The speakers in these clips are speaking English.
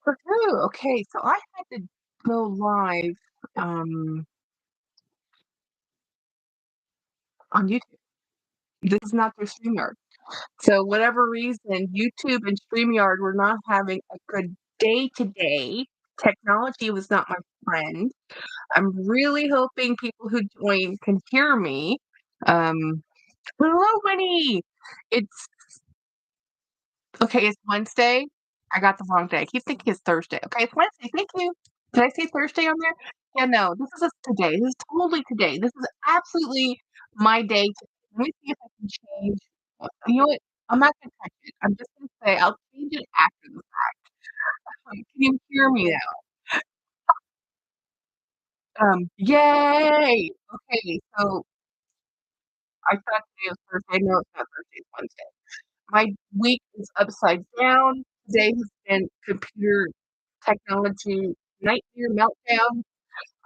True. Okay, so I had to go live, um, on YouTube. This is not through StreamYard. So whatever reason, YouTube and StreamYard were not having a good day today. Technology was not my friend. I'm really hoping people who join can hear me. Um, hello, Winnie. It's okay. It's Wednesday. I got the wrong day. I keep thinking it's Thursday. Okay, it's Wednesday. Thank you. Did I say Thursday on there? Yeah, no. This is today. This is totally today. This is absolutely my day. Let me see if I can change. You know what? I'm not gonna touch it. I'm just gonna say I'll change it after the fact. Can you hear me now? Yay! Okay, so I thought today was Thursday. No, it's not Thursday. It's Wednesday. My week is upside down. Today has been computer technology nightmare meltdown.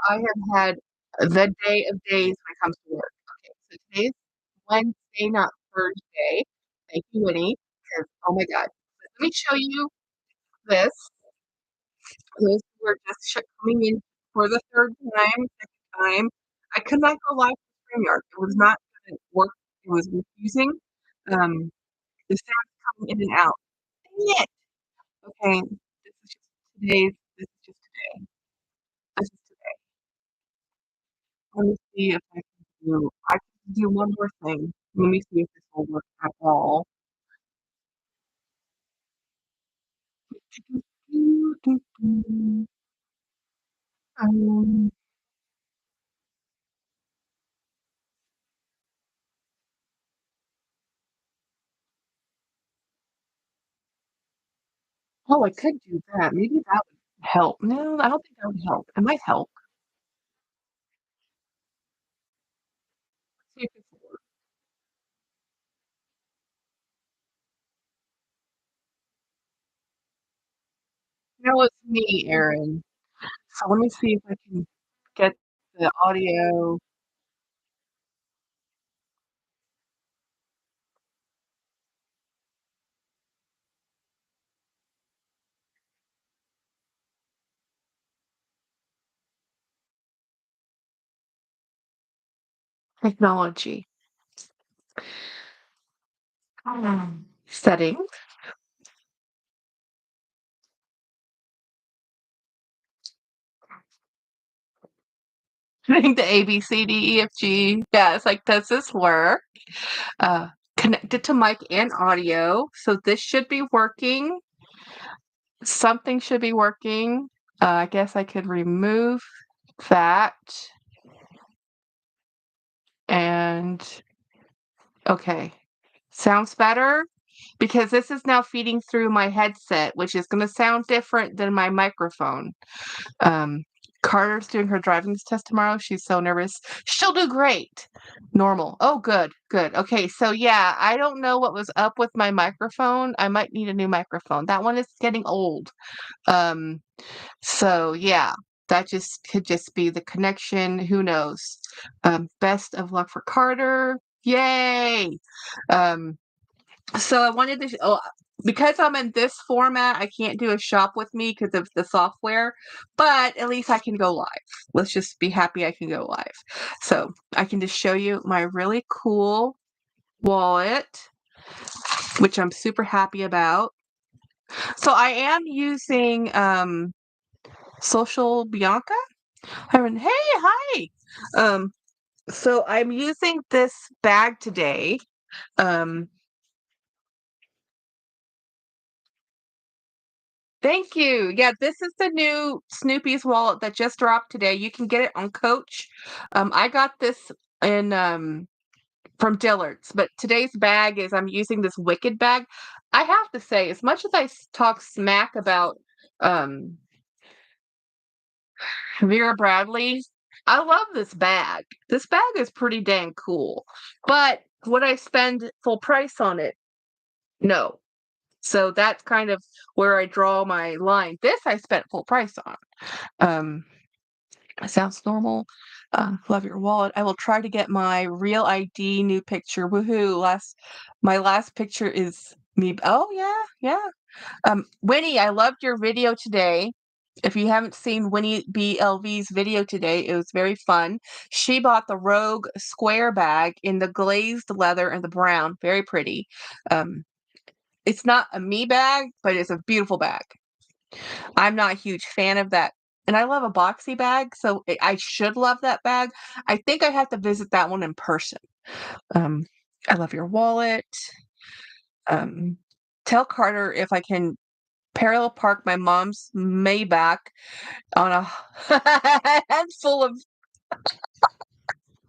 I have had the day of days when it comes to work. Okay, so today's Wednesday, not Thursday. Thank you, Winnie, 'cause oh my god. Let me show you this. Those who are just coming in for the 3rd time, 2nd time. I could not go live with StreamYard. It was not gonna work. It was refusing. Um, the sound coming in and out. Dang it! Okay, this is just today. This is today. Let me see if I can do one more thing. Let me see if this will work at all. Um, oh, I could do that. Maybe that would help. No, I don't think that would help. It might help. See if this will work. No, it's me, Erin. So let me see if I can get the audio technology. Setting. Hitting the A, B, C, D, E, F, G. Yeah, it's like, does this work? Uh, connected to mic and audio. So this should be working. Something should be working. I guess I could remove that. And okay. Sounds better because this is now feeding through my headset, which is going to sound different than my microphone. Um, Carter's doing her driving test tomorrow. She's so nervous. She'll do great. Normal. Oh, good, good. Okay, so yeah, I don't know what was up with my microphone. I might need a new microphone. That one is getting old. Um, so yeah, that just could just be the connection. Who knows? Best of luck for Carter. Yay! Um, so I wanted to because I'm in this format, I can't do a shop with me because of the software, but at least I can go live. Let's just be happy I can go live. So I can just show you my really cool wallet, which I'm super happy about. So I am using Social Bianca. Hey, hi. Um, so I'm using this bag today. Um, Thank you. Yeah, this is the new Snoopy's wallet that just dropped today. You can get it on Coach. I got this in from Dillard's, but today's bag is I'm using this Wicked bag. I have to say, as much as talk smack about um Vera Bradley, I love this bag. This bag is pretty dang cool. But would I spend full price on it? No. So that's kind of where I draw my line. This I spent full price on. Um, sounds normal. Love your wallet. I will try to get my real ID new picture. Woohoo! My last picture is me. Oh yeah, yeah. Winnie, I loved your video today. If you haven't seen Winnie BLV's video today, it was very fun. She bought the Rogue square bag in the glazed leather and the brown. Very pretty. It's not a me bag, but it's a beautiful bag. I'm not a huge fan of that. And I love a boxy bag, so I should love that bag. I think I have to visit that one in person. I love your wallet. Tell Carter if I can parallel park my mom's Maybach on a handful of.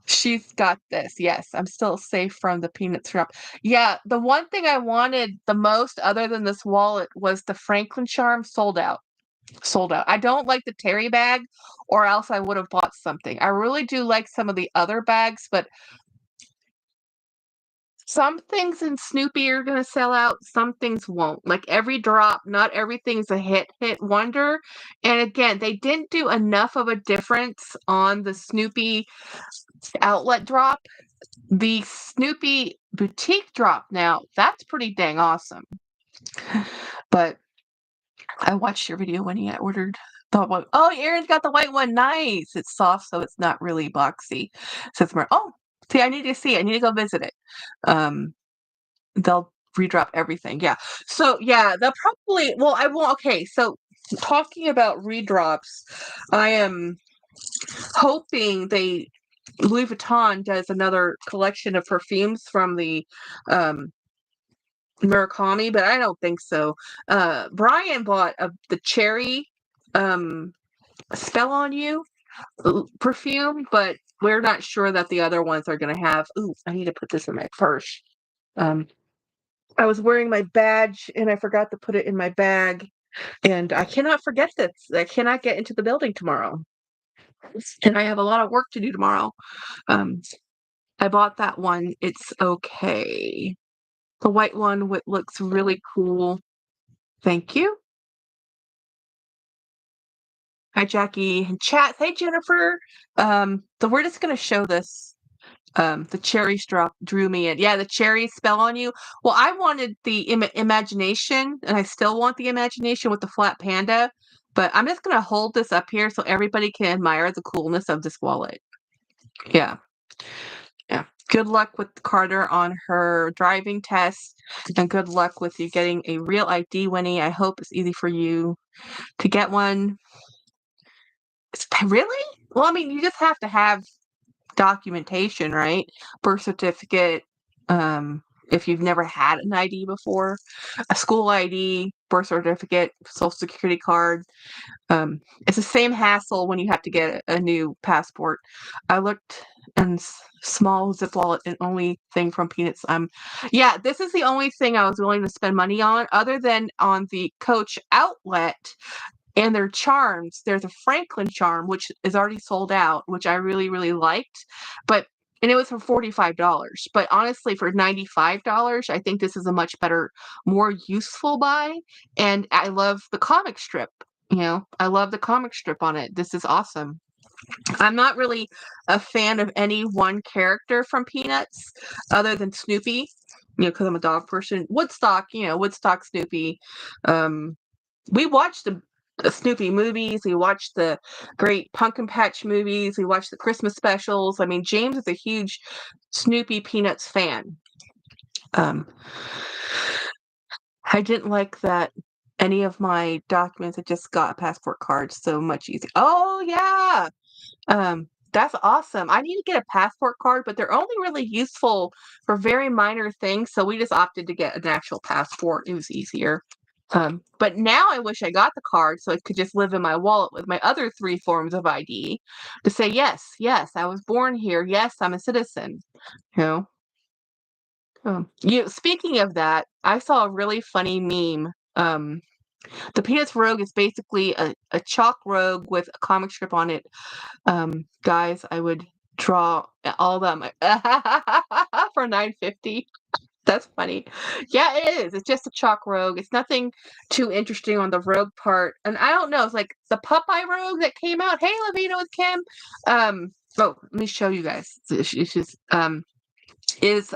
She's got this. Yes, I'm still safe from the peanuts drop. Yeah, the one thing I wanted the most, other than this wallet, was the Franklin charm. Sold out. Sold out. I don't like the Terry bag, or else I would have bought something. I really do like some of the other bags, but some things in Snoopy are gonna sell out, some things won't. Like every drop, not everything's a hit wonder. And again, they didn't do enough of a difference on the Snoopy outlet drop. The Snoopy boutique drop now, that's pretty dang awesome. But I watched your video when I ordered the one. Oh, Aaron's got the white one. Nice. It's soft, so it's not really boxy. So it's more, oh, see, I need to see. I need to go visit it. They'll redrop everything. Yeah. So yeah, they'll probably, well, I won't. Okay. So talking about redrops, I am hoping Louis Vuitton does another collection of perfumes from the Murakami, but I don't think so. Brian bought the cherry Spell on You perfume, but we're not sure that the other ones are going to have. Ooh, I need to put this in my purse. I was wearing my badge and I forgot to put it in my bag, and I cannot forget this. I cannot get into the building tomorrow, and I have a lot of work to do tomorrow. I bought that one. It's okay. The white one looks really cool. Thank you. Hi, Jackie. And chat. Hey, Jennifer. So we're just going to show this. The cherries drew me in. Yeah, the cherries Spell on You. Well, I wanted the imagination, and I still want the imagination with the flat panda, but I'm just going to hold this up here so everybody can admire the coolness of this wallet. Yeah. Yeah. Good luck with Carter on her driving test, and good luck with you getting a real ID, Winnie. I hope it's easy for you to get one. Really? Well, I mean, you just have to have documentation, right? Birth certificate, if you've never had an ID before, a school ID, birth certificate, social security card. It's the same hassle when you have to get a new passport. I looked and small zip wallet and only thing from Peanuts. Yeah, this is the only thing I was willing to spend money on, other than on the Coach outlet. And their charms, there's a Franklin charm, which is already sold out, which I really, really liked. And it was for $45. But honestly, for $95, I think this is a much better, more useful buy. And I love the comic strip. I love the comic strip on it. This is awesome. I'm not really a fan of any one character from Peanuts other than Snoopy, because I'm a dog person. Woodstock, Woodstock Snoopy. We watched the Snoopy movies. We watched the great Pumpkin Patch movies. We watched the Christmas specials. I mean, James is a huge Snoopy Peanuts fan. I didn't like that any of my documents. I just got a passport card. So much easier. Oh, yeah. That's awesome. I need to get a passport card, but they're only really useful for very minor things. So we just opted to get an actual passport. It was easier. But now I wish I got the card so it could just live in my wallet with my other 3 forms of ID to say, yes, I was born here. Yes, I'm a citizen. Speaking of that, I saw a really funny meme. The Peanuts Rogue is basically a chalk rogue with a comic strip on it. Guys, I would draw all of them for $9.50. That's funny. Yeah, it is. It's just a chalk rogue. It's nothing too interesting on the rogue part. And I don't know. It's like the Popeye rogue that came out. Hey, Levina with Kim. Let me show you guys. It's just is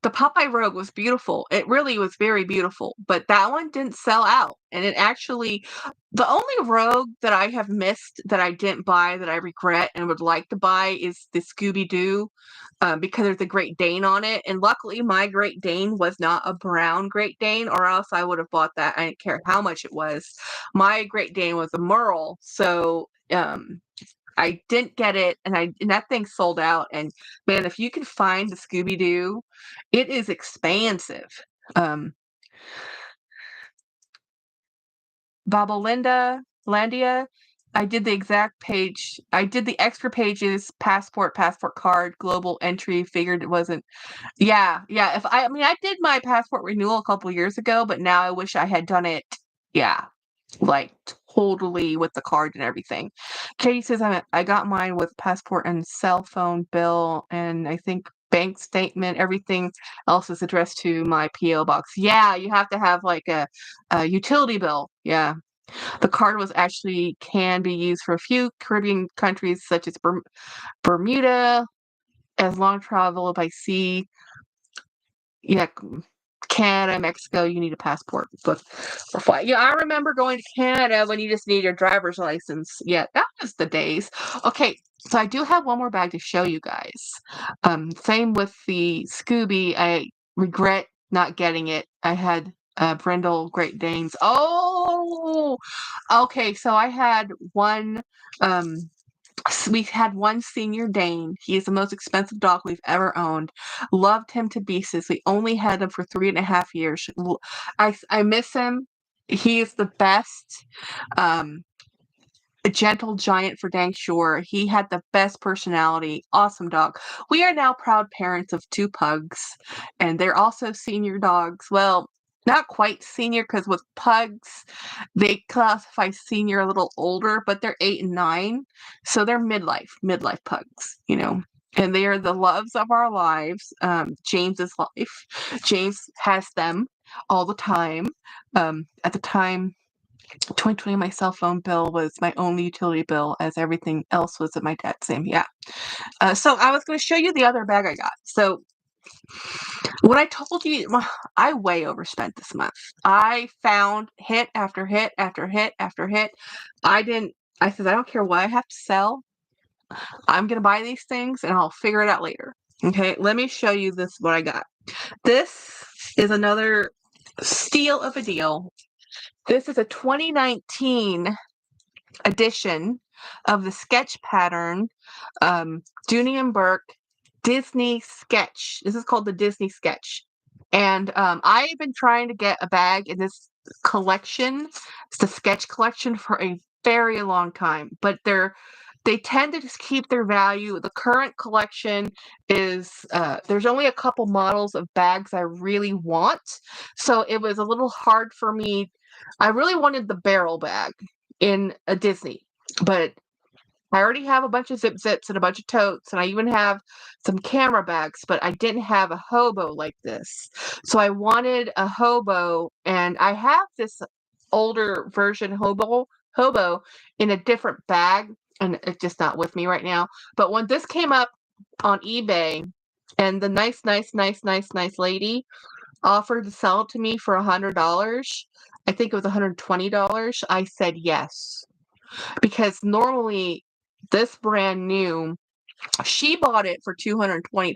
the Popeye Rogue was beautiful. It really was very beautiful, but that one didn't sell out. And it actually, the only Rogue that I have missed that I didn't buy that I regret and would like to buy is the Scooby-Doo, because there's a Great Dane on it. And luckily, my Great Dane was not a brown Great Dane, or else I would have bought that. I didn't care how much it was. My Great Dane was a Merle, so I didn't get it, and that thing sold out. And man, if you can find the Scooby Doo, it is expansive. Babalinda, Landia, I did the exact page. I did the extra pages, passport card, global entry. Figured it wasn't. Yeah, yeah. I mean, I did my passport renewal a couple years ago, but now I wish I had done it. Yeah, like totally with the card and everything. Katie says I got mine with passport and cell phone bill, and I think bank statement. Everything else is addressed to my PO box. Yeah, you have to have like a utility bill. Yeah, the card was actually can be used for a few Caribbean countries such as Bermuda, as long travel by sea. Yeah, Canada, Mexico, you need a passport book for flight. Yeah, I remember going to Canada when you just need your driver's license. Yeah, that was the days. Okay, so I do have one more bag to show you guys. Same with the Scooby. I regret not getting it. I had Brindle Great Danes. Oh, okay. So I had one. We had one senior Dane. He is the most expensive dog we've ever owned. Loved him to pieces. We only had him for 3.5 years. I miss him. He is the best. A gentle giant for dang sure. He had the best personality. Awesome dog. We are now proud parents of 2 pugs, and they're also senior dogs. Well, not quite senior, because with pugs, they classify senior a little older, but they're 8 and 9, so they're midlife pugs, you know. And they are the loves of our lives. James's life. James has them all the time. At the time, 2020, my cell phone bill was my only utility bill, as everything else was at my dad's name. Yeah. So I was going to show you the other bag I got. So what I told you, I way overspent this month. I found hit after hit after hit after hit. I said, I don't care what I have to sell. I'm going to buy these things and I'll figure it out later. Okay. Let me show you what I got. This is another steal of a deal. This is a 2019 edition of the sketch pattern, Dooney and Burke Disney Sketch. This is called the Disney Sketch. And I've been trying to get a bag in this collection, it's the sketch collection, for a very long time. But they tend to just keep their value. The current collection is there's only a couple models of bags I really want. So it was a little hard for me. I really wanted the barrel bag in a Disney, but I already have a bunch of zip zips and a bunch of totes, and I even have some camera bags, but I didn't have a hobo like this. So I wanted a hobo, and I have this older version hobo in a different bag, and it's just not with me right now. But when this came up on eBay, and the nice lady offered to sell it to me for $100, I think it was $120, I said yes. Because normally this brand new, she bought it for $220.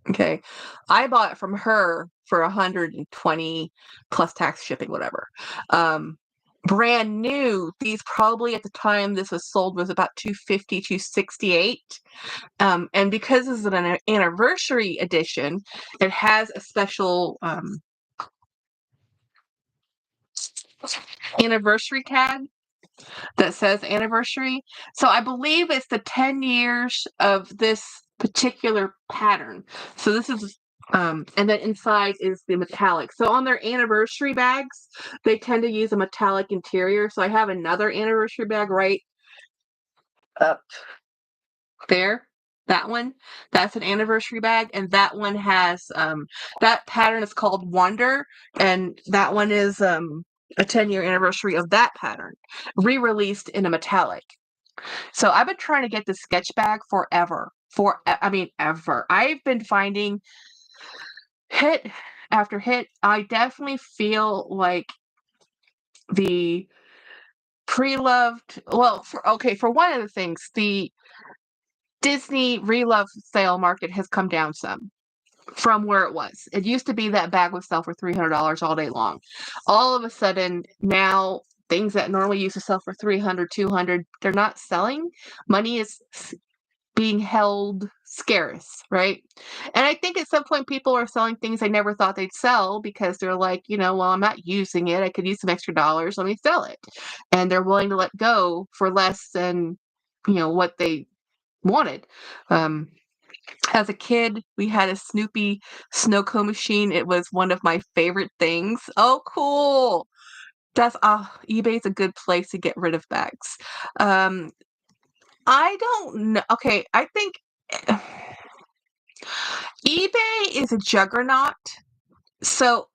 Okay. I bought it from her for $120 plus tax, shipping, whatever. Brand new, these probably at the time this was sold was about $250, $268. And because this is an anniversary edition, it has a special anniversary tag that says anniversary. So I believe it's the 10 years of this particular pattern. So this is, and then inside is the metallic. So on their anniversary bags, they tend to use a metallic interior. So I have another anniversary bag right up there. That one, that's an anniversary bag, and that one has that pattern is called Wonder, and that one is a 10-year anniversary of that pattern, re-released in a metallic. So I've been trying to get the sketch bag forever. Ever. I've been finding hit after hit. I definitely feel like the pre-loved, well, for one of the things, the Disney re-love sale market has come down some from where it was. It used to be that bag would sell for $300 all day long. All of a sudden, now things that normally used to sell for 300, 200, they're not selling. Money is being held scarce, right? And I think at some point people are selling things they never thought they'd sell because they're like, well, I'm not using it. I could use some extra dollars. Let me sell it. And they're willing to let go for less than, what they wanted. As a kid, we had a Snoopy snow cone machine. It was one of my favorite things. Oh, cool. eBay's a good place to get rid of bags. I don't know. Okay, I think eBay is a juggernaut. So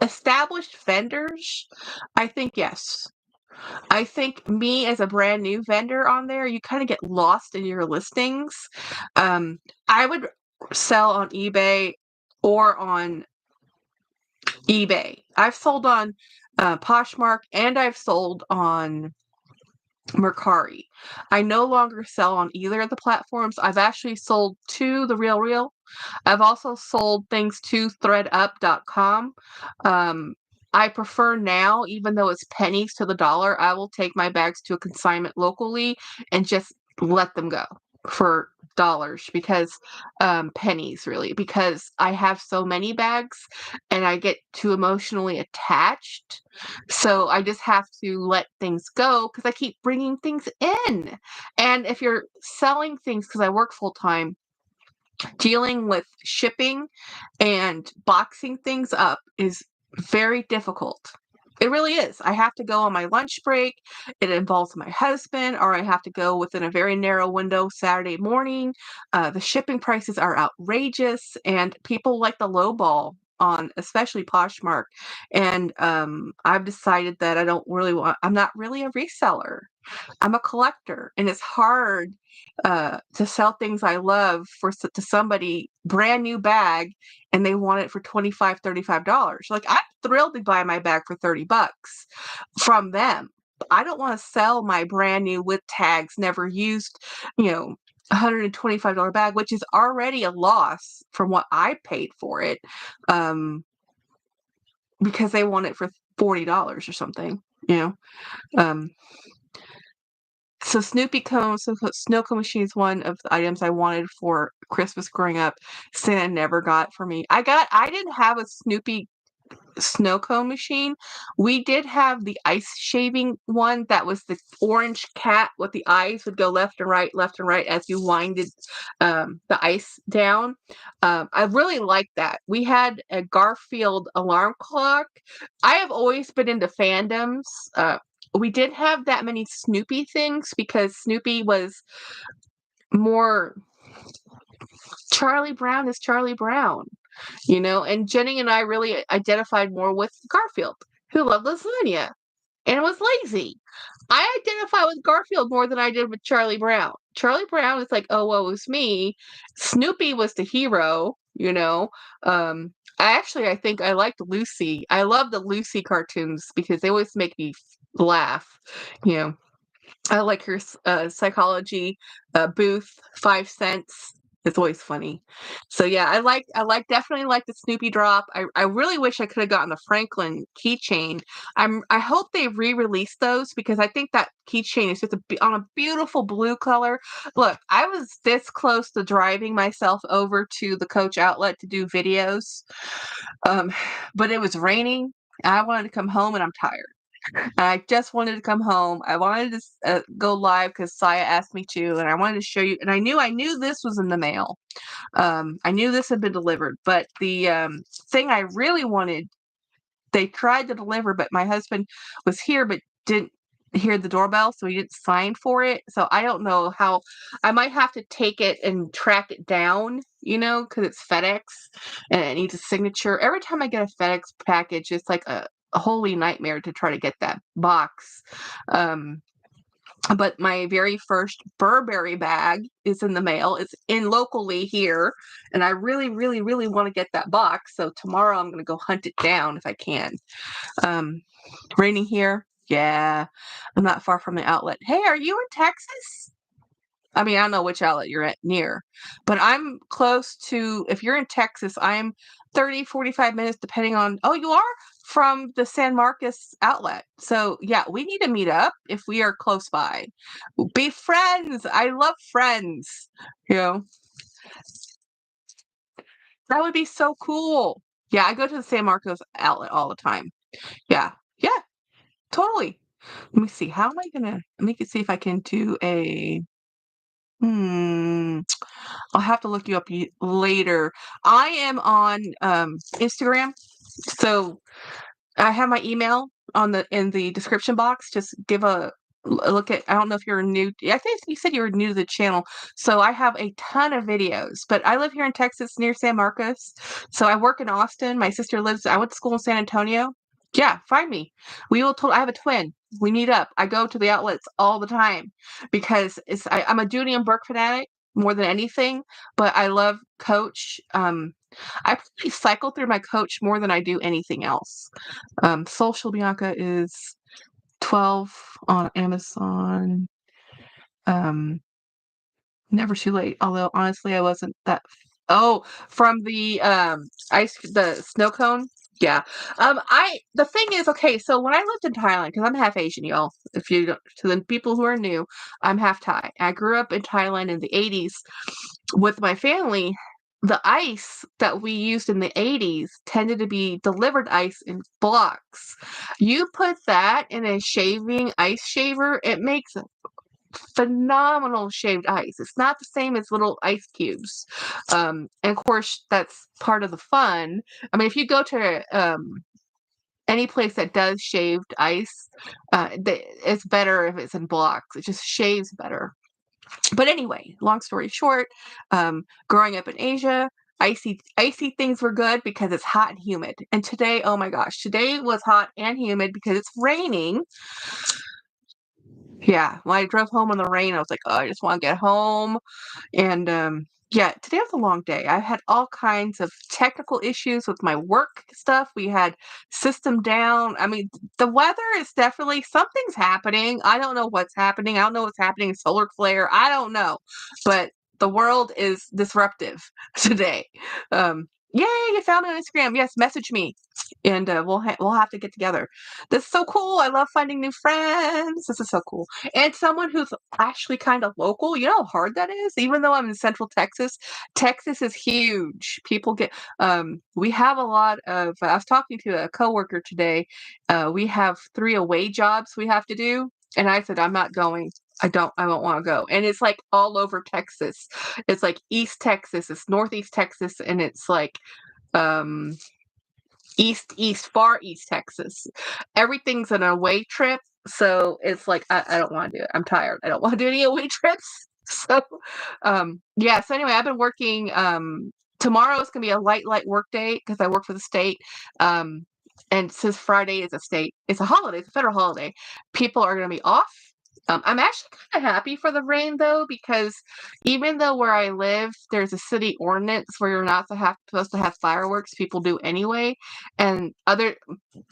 established vendors, I think yes. I think me as a brand new vendor on there, you kind of get lost in your listings. I would sell on eBay or on eBay. I've sold on Poshmark and I've sold on Mercari. I no longer sell on either of the platforms. I've actually sold to The RealReal. I've also sold things to threadup.com. I prefer now, even though it's pennies to the dollar, I will take my bags to a consignment locally and just let them go for dollars because pennies really, because I have so many bags and I get too emotionally attached. So I just have to let things go because I keep bringing things in. And if you're selling things, because I work full time, dealing with shipping and boxing things up is very difficult. It really is. I have to go on my lunch break. It involves my husband, or I have to go within a very narrow window Saturday morning. The shipping prices are outrageous, and people like the lowball on especially Poshmark. And I've decided that I'm not really a reseller. I'm a collector, and it's hard to sell things I love to somebody brand new bag, and they want it for $25, $35. Like I'm thrilled to buy my bag for $30 from them. I don't want to sell my brand new with tags, never used, $125 bag, which is already a loss from what I paid for it, because they want it for $40 or something, Um, So snow cone machine is one of the items I wanted for Christmas growing up. Santa never got for me. I didn't have a Snoopy snow cone machine. We did have the ice shaving one that was the orange cat with the eyes would go left and right as you winded the ice down. I really liked that. We had a Garfield alarm clock. I have always been into fandoms. We didn't have that many Snoopy things because Snoopy was more Charlie Brown is Charlie Brown, and Jenny and I really identified more with Garfield, who loved lasagna and was lazy. I identify with Garfield more than I did with Charlie Brown. Charlie Brown is like, oh, woe is me. Snoopy was the hero, I think I liked Lucy. I love the Lucy cartoons because they always make me laugh, you know. I like her psychology booth, 5 cents. It's always funny. So yeah, definitely like the Snoopy drop. I really wish I could have gotten the Franklin keychain. I hope they re-release those because I think that keychain is just on a beautiful blue color. Look, I was this close to driving myself over to the Coach outlet to do videos, but it was raining. I wanted to come home and I'm tired. I just wanted to come home. I wanted to go live because Saya asked me to, and I wanted to show you. And I knew this was in the mail. I knew this had been delivered, but the thing I really wanted, they tried to deliver, but my husband was here, but didn't hear the doorbell, so he didn't sign for it. So I don't know how. I might have to take it and track it down, because it's FedEx and it needs a signature. Every time I get a FedEx package, it's like a holy nightmare to try to get that box. But my very first Burberry bag is in the mail. It's in locally here, and I really, really, really want to get that box. So tomorrow I'm going to go hunt it down if I can. Raining here? Yeah. I'm not far from the outlet. Hey, are you in Texas? I mean, I don't know which outlet you're at near, but I'm close to, if you're in Texas, I'm 30, 45 minutes, depending on, oh, you are from the San Marcos outlet. So yeah, we need to meet up if we are close by. Be friends. I love friends. You know, that would be so cool. Yeah, I go to the San Marcos outlet all the time. Yeah, yeah, totally. Let me see. How am I gonna, let me see if I can do a, hmm. I'll have to look you up later. I am on Instagram, so I have my email on the in the description box. Just give a look at. I don't know if you're new. I think you said you were new to the channel. So I have a ton of videos. But I live here in Texas near San Marcos. So I work in Austin. My sister lives. I went to school in San Antonio. Yeah, find me. We will. I have a twin. We meet up. I go to the outlets all the time because I'm a Judy and Burke fanatic more than anything. But I love Coach. I probably cycle through my Coach more than I do anything else. Social Bianca is 12 on Amazon. Um, Never too late. Although honestly, I wasn't that. Oh, from the the snow cone. Yeah. The thing is, okay, so when I lived in Thailand, because I'm half Asian, y'all. If you don't, to the people who are new, I'm half Thai. I grew up in Thailand in the 80s with my family. The ice that we used in the 80s tended to be delivered ice in blocks. You put that in a shaving ice shaver, it makes phenomenal shaved ice. It's not the same as little ice cubes. And of course, that's part of the fun. I mean, if you go to any place that does shaved ice, it's better if it's in blocks. It just shaves better. But anyway, long story short, growing up in Asia, icy things were good because it's hot and humid. And today, oh my gosh, today was hot and humid because it's raining. Yeah, when I drove home in the rain, I was like, oh, I just want to get home. And yeah, today was a long day. I had all kinds of technical issues with my work stuff. We had system down. I mean, the weather is definitely something's happening. I don't know what's happening. I don't know what's happening. Solar flare. I don't know. But the world is disruptive today. Yay, you found me on Instagram. Yes, message me. And we'll have to get together. This is so cool. I love finding new friends. This is so cool. And someone who's actually kind of local. You know how hard that is? Even though I'm in Central Texas, Texas is huge. People get, we have a lot of, I was talking to a coworker today. We have 3 away jobs we have to do. And I said, I'm not going. I don't want to go. And it's like all over Texas. It's like East Texas, it's Northeast Texas, and it's like, far East Texas. Everything's an away trip. So it's like, I don't want to do it. I'm tired. I don't want to do any away trips. So, yeah. So anyway, I've been working, tomorrow is going to be a light work day because I work for the state. And since Friday is it's a holiday, it's a federal holiday, people are going to be off. I'm actually kind of happy for the rain though, because even though where I live, there's a city ordinance where you're not supposed to have fireworks, people do anyway. And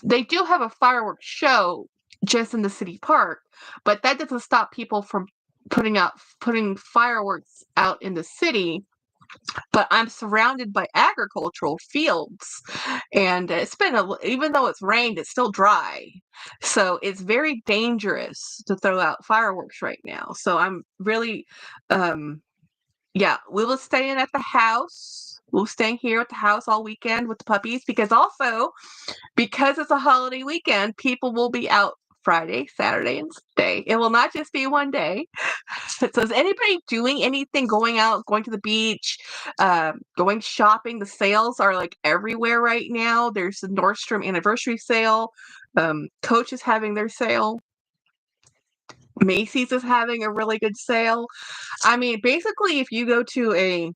they do have a fireworks show just in the city park, but that doesn't stop people from putting fireworks out in the city. But I'm surrounded by agricultural fields, and it's been even though it's rained, it's still dry. So it's very dangerous to throw out fireworks right now. So I'm really, yeah, we will stay in at the house. We'll stay here at the house all weekend with the puppies because it's a holiday weekend, people will be out Friday, Saturday, and Sunday. It will not just be one day. So is anybody doing anything, going out, going to the beach, going shopping? The sales are like everywhere right now. There's the Nordstrom anniversary sale. Coach is having their sale. Macy's is having a really good sale. I mean, basically, if you go to a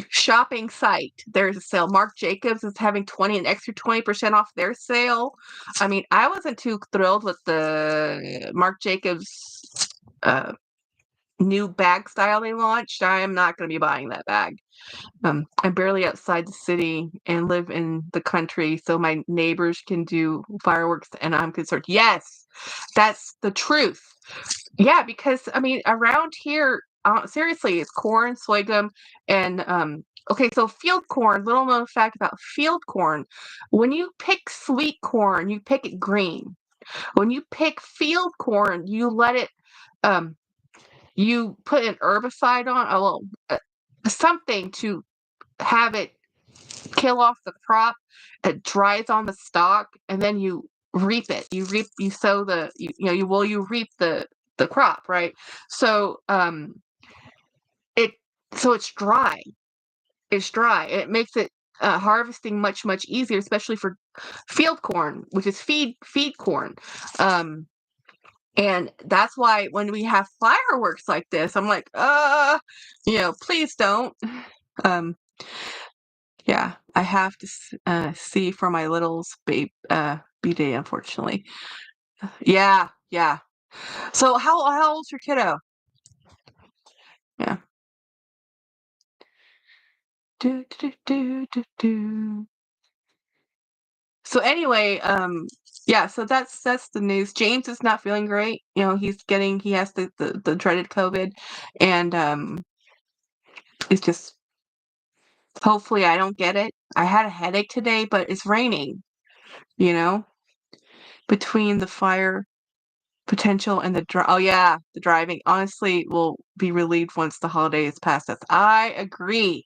shopping site, there's a sale. Marc Jacobs is having an extra 20% off their sale. I mean, I wasn't too thrilled with the Marc Jacobs new bag style they launched. I am not going to be buying that bag. I'm barely outside the city and live in the country, so my neighbors can do fireworks, and I'm concerned. Yes, that's the truth. Yeah, because I mean, around here, seriously, it's corn, sorghum, and okay, so field corn. Little known fact about field corn: when you pick sweet corn, you pick it green. When you pick field corn, you let it you put an herbicide on, a little something to have it kill off the crop. It dries on the stalk, and then you reap it. You sow you reap the crop, right? So it so it's dry. It's dry. It makes it harvesting much easier, especially for field corn, which is feed corn. And that's why when we have fireworks like this, I'm like, please don't. Um, yeah, I have to see for my little's B-day, unfortunately. Yeah, yeah. So how old's your kiddo? Yeah. Do, do, do, do, do. So anyway, yeah, so that's the news. James is not feeling great. You know, he has the dreaded COVID, and it's just hopefully I don't get it. I had a headache today, but it's raining, you know, between the fire potential and the driving. Honestly, will be relieved once the holiday is past us. I agree.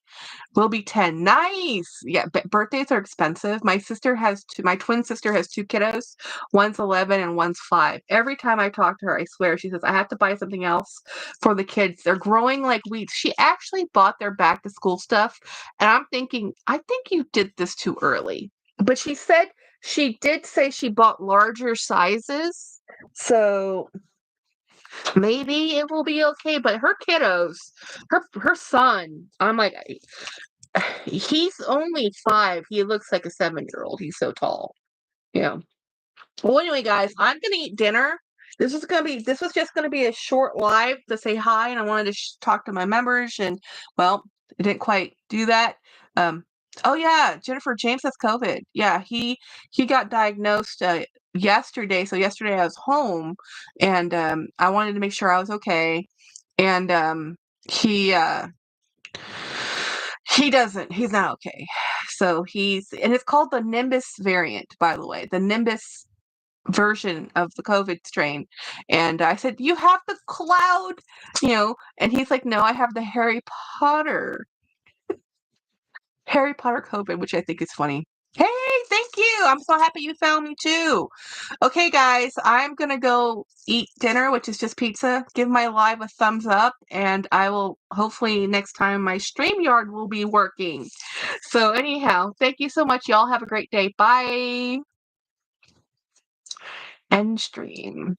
Will be 10. Nice. Yeah, birthdays are expensive. My twin sister has two kiddos. One's 11 and one's 5. Every time I talk to her, I swear, she says, I have to buy something else for the kids. They're growing like weeds. She actually bought their back to school stuff. And I'm thinking, I think you did this too early. But she did say she bought larger sizes. So maybe it will be okay. But her kiddos, her son, I'm like, he's only 5. He looks like a 7-year-old. He's so tall. Yeah. Well, anyway, guys, I'm gonna eat dinner. This was just gonna be a short live to say hi, and I wanted to talk to my members, and well, I didn't quite do that. Um, oh yeah, Jennifer, James has COVID. Yeah, he got diagnosed yesterday. So yesterday I was home, and I wanted to make sure I was okay, and he he's not okay. So and it's called the Nimbus variant, by the way, the Nimbus version of the COVID strain. And I said, you have the cloud, and he's like, no, I have the Harry Potter COVID, which I think is funny. Hey, thank you. I'm so happy you found me too. Okay, guys, I'm going to go eat dinner, which is just pizza. Give my live a thumbs up, and I will hopefully next time my StreamYard will be working. So anyhow, thank you so much. Y'all have a great day. Bye. End stream.